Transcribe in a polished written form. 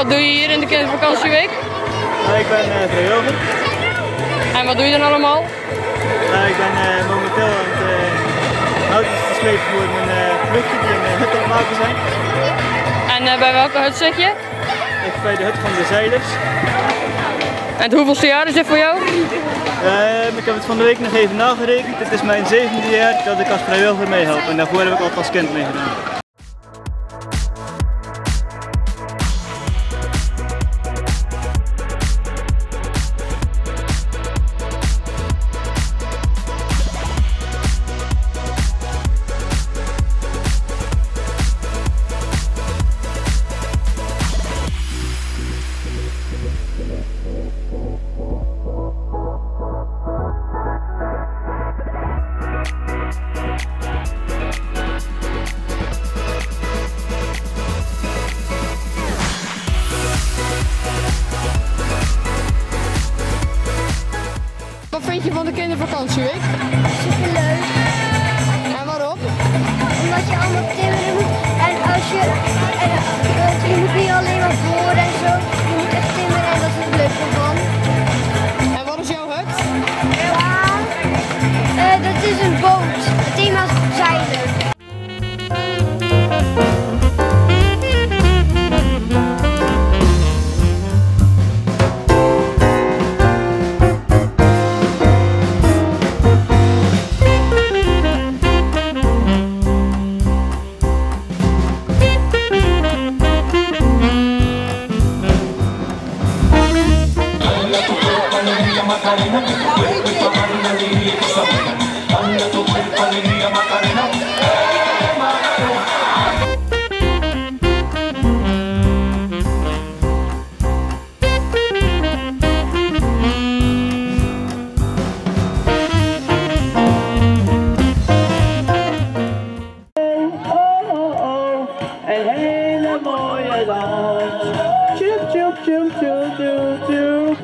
Wat doe je hier in de kindervakantieweek? Nou, ik ben vrijwilliger. En wat doe je dan allemaal? Nou, ik ben momenteel aan het houtjes te slepen voor mijn vluchtje die een hut aan het maken zijn. En bij welke hut zit je? Ik bij de hut van de zeilers. En hoeveelste jaar is dit voor jou? Ik heb het van de week nog even nagerekend. Het is mijn 7e jaar dat ik als vrijwilliger meehelp en daarvoor heb ik altijd als kind meegedaan. Wat vind je van de kindervakantieweek? Superleuk. En waarom? Omdat je allemaal timmeren moet en als je moet niet alleen maar voor en zo. Je moet echt timmeren en dat is het leuke van. En wat is jouw hut? Ja, dat is een boot. Het thema is zeilen. Macarena, tu cuerpo y tomar una alegría que sabía. Anda tu cuerpo, alegría, Macarena. Een hele mooie dans. Tjoep, tjoep, tjoep, tjoep, tjoep, tjoep.